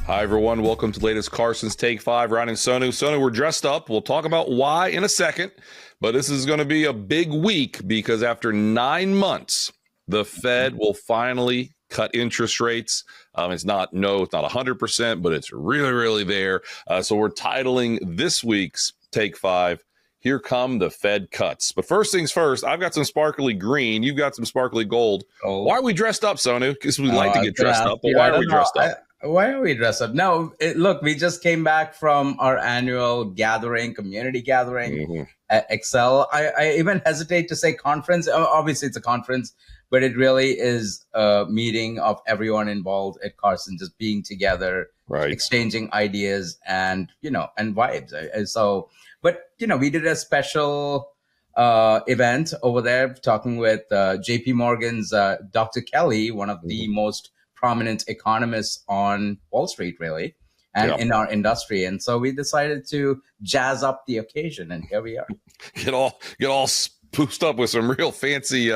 Hi, everyone. Welcome to the latest Carson's Take 5. Ryan and Sonu. Sonu, we're dressed up. We'll talk about why in a second. But this is going to be a big week because after 9 months, the Fed will finally cut interest rates. It's not 100%, but it's really, really there. So we're titling this week's Take 5, Here Come the Fed Cuts. But first things first, I've got some sparkly green. You've got some sparkly gold. Oh. Why are we dressed up, Sonu? Because we like to get dressed up, but why are we dressed up? Why are we dressed up? No, look, we just came back from our annual gathering, community gathering at Excel. I even hesitate to say conference. Obviously, it's a conference, but it really is a meeting of everyone involved at Carson, just being together, right, exchanging ideas and vibes. So, but we did a special event over there talking with JP Morgan's Dr. Kelly, one of the most prominent economists on Wall Street, really, and in our industry. And so we decided to jazz up the occasion, and here we are. Get all spruced up with some real fancy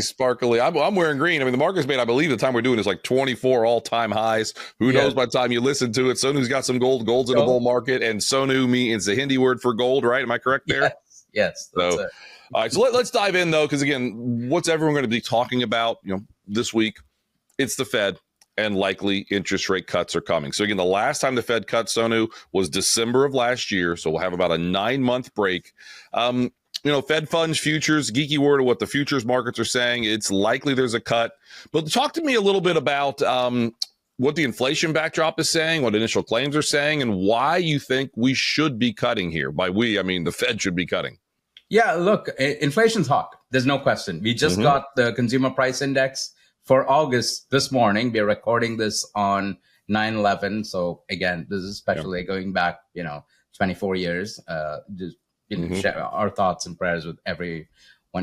sparkly. I'm wearing green. I mean, the market's made, I believe, the time we're doing is like 24 all-time highs. Who knows by the time you listen to it? Sonu's got some gold. Gold's in the bull market, and Sonu means the Hindi word for gold, right? Am I correct there? Yes. So, all right. So let's dive in though, because again, what's everyone going to be talking about? This week. It's the Fed, and likely interest rate cuts are coming. So again, the last time the Fed cut, Sonu, was December of last year. So we'll have about a 9-month break. Fed funds futures, geeky word of what the futures markets are saying. It's likely there's a cut. But talk to me a little bit about what the inflation backdrop is saying, what initial claims are saying, and why you think we should be cutting here. By we, I mean the Fed should be cutting. Yeah, look, inflation's hot. There's no question. We just got the consumer price index for August this morning. We're recording this on 9/11. So again, this is especially going back, 24 years. Just share our thoughts and prayers with everyone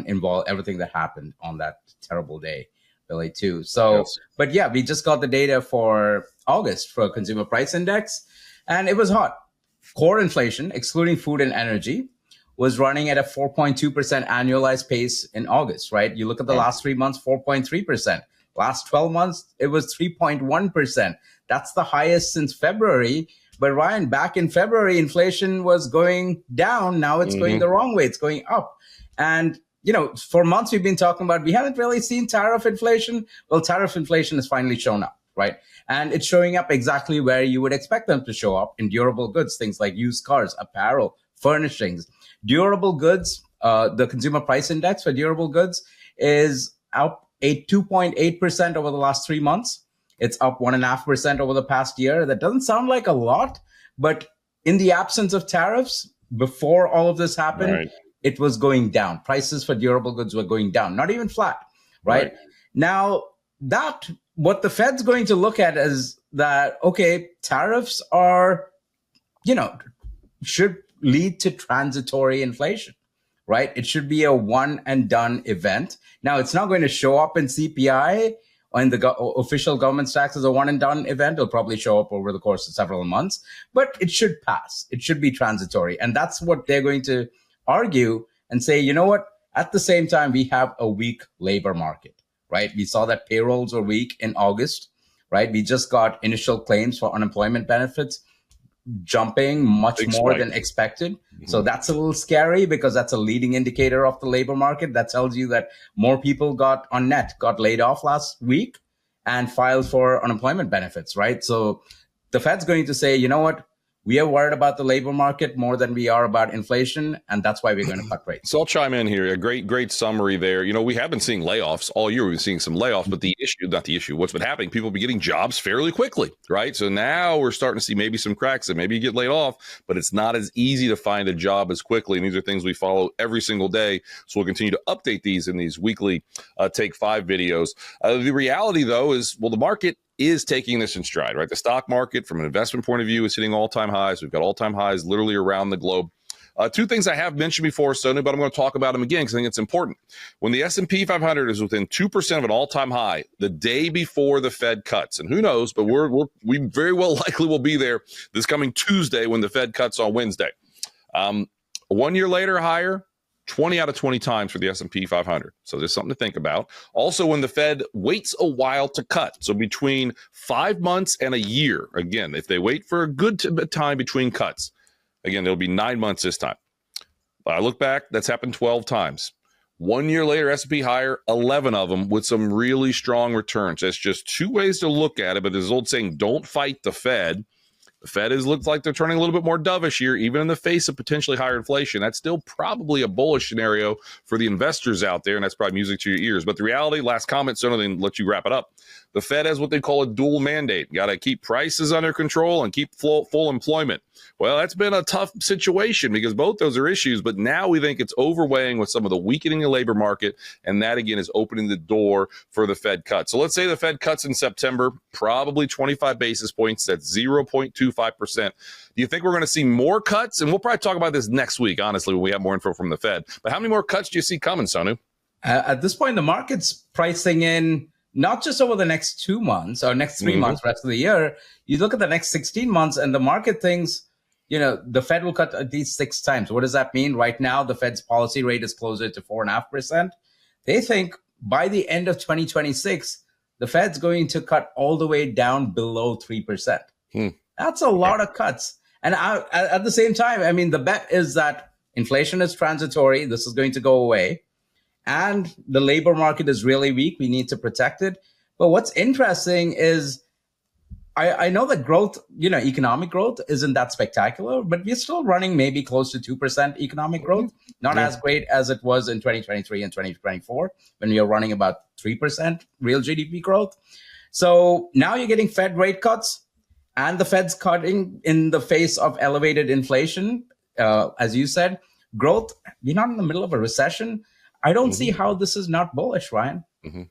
involved, everything that happened on that terrible day, really, too. So, But yeah, we just got the data for August for consumer price index, and it was hot. Core inflation, excluding food and energy, was running at a 4.2% annualized pace in August, right? You look at the last 3 months, 4.3%. Last 12 months, it was 3.1%. That's the highest since February. But Ryan, back in February, inflation was going down. Now it's going the wrong way. It's going up. And, for months we've been talking about, we haven't really seen tariff inflation. Well, tariff inflation has finally shown up, right? And it's showing up exactly where you would expect them to show up, in durable goods, things like used cars, apparel, furnishings. Durable goods, the consumer price index for durable goods is up 2.8% over the last 3 months. It's up 1.5% over the past year. That doesn't sound like a lot, but in the absence of tariffs, before all of this happened, it was going down. Prices for durable goods were going down, not even flat, right? Now, what the Fed's going to look at is that, okay, tariffs are, should lead to transitory inflation, right? It should be a one and done event. Now, it's not going to show up in CPI or in the official government tax as a one and done event. It'll probably show up over the course of several months, but it should pass. It should be transitory. And that's what they're going to argue and say, you know what? At the same time, we have a weak labor market, right? We saw that payrolls were weak in August, right? We just got initial claims for unemployment benefits jumping much more than expected. So that's a little scary because that's a leading indicator of the labor market. That tells you that more people got laid off last week and filed for unemployment benefits, right? So the Fed's going to say, you know what? We are worried about the labor market more than we are about inflation, and that's why we're going to cut rates. So I'll chime in here. A great summary there. We have been seeing layoffs all year. We've been seeing some layoffs, but what's been happening, people be getting jobs fairly quickly, right? So now we're starting to see maybe some cracks and maybe you get laid off, but it's not as easy to find a job as quickly. And these are things we follow every single day. So we'll continue to update these in these weekly Take 5 videos. The reality, though, is, the market is taking this in stride, right? The stock market, from an investment point of view, is hitting all-time highs. We've got all-time highs literally around the globe. Two things I have mentioned before, Sonu, but I'm going to talk about them again because I think it's important. When the S&P 500 is within 2% of an all-time high the day before the Fed cuts, and who knows, but we very well likely will be there this coming Tuesday when the Fed cuts on Wednesday. 1 year later higher, 20 out of 20 times for the S&P 500. So there's something to think about. Also, when the Fed waits a while to cut, so between 5 months and a year, again, if they wait for a good time between cuts, again, there'll be 9 months this time. I look back, that's happened 12 times. 1 year later, S&P higher, 11 of them with some really strong returns. That's just two ways to look at it. But there's an old saying, don't fight the Fed. The Fed looks like they're turning a little bit more dovish here, even in the face of potentially higher inflation. That's still probably a bullish scenario for the investors out there, and that's probably music to your ears. But the reality, last comment, so then let you wrap it up. The Fed has what they call a dual mandate. Got to keep prices under control and keep full employment. Well, that's been a tough situation because both those are issues, but now we think it's overweighing with some of the weakening of the labor market, and that, again, is opening the door for the Fed cut. So let's say the Fed cuts in September, probably 25 basis points. That's 0.25%. Do you think we're going to see more cuts? And we'll probably talk about this next week, honestly, when we have more info from the Fed. But how many more cuts do you see coming, Sonu? At this point, the market's pricing in not just over the next 2 months or next 3 months, rest of the year. You look at the next 16 months and the market thinks, the Fed will cut at least 6 times. What does that mean? Right now, the Fed's policy rate is closer to 4.5%. They think by the end of 2026, the Fed's going to cut all the way down below 3%. That's a lot of cuts. And at the same time, I mean, the bet is that inflation is transitory. This is going to go away. And the labor market is really weak. We need to protect it. But what's interesting is I know that growth, economic growth isn't that spectacular, but we're still running maybe close to 2% economic growth. Not as great as it was in 2023 and 2024 when we were running about 3% real GDP growth. So now you're getting Fed rate cuts and the Fed's cutting in the face of elevated inflation. As you said, growth, we're not in the middle of a recession. I don't see how this is not bullish, Ryan.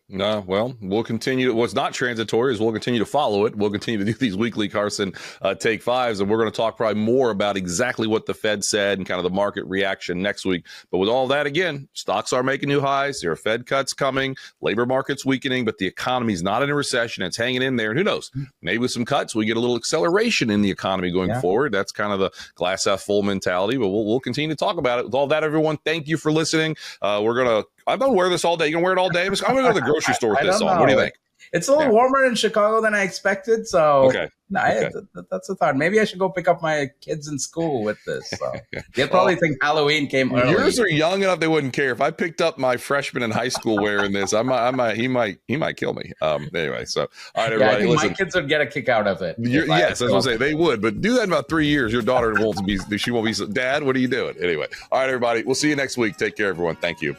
No, well, we'll continue. What's not transitory is we'll continue to follow it. We'll continue to do these weekly Carson Take Fives, and we're going to talk probably more about exactly what the Fed said and kind of the market reaction next week. But with all that, again, stocks are making new highs. There are Fed cuts coming. Labor market's weakening, but the economy's not in a recession. It's hanging in there. And who knows? Maybe with some cuts, we get a little acceleration in the economy going forward. That's kind of the glass half full mentality, but we'll continue to talk about it. With all that, everyone, thank you for listening. I'm going to wear this all day. You going to wear it all day? I'm going to go to the grocery store with this on. What do you think? It's a little warmer in Chicago than I expected. So that's a thought. Maybe I should go pick up my kids in school with this. So. They'll probably think Halloween came early. Yours are young enough they wouldn't care. If I picked up my freshman in high school wearing this, he might kill me. Anyway, so all right, everybody. I think my kids would get a kick out of it. Yes, I was going to say they would, but do that in about 3 years. Your daughter won't be. She won't be. Dad, what are you doing? Anyway, all right, everybody. We'll see you next week. Take care, everyone. Thank you.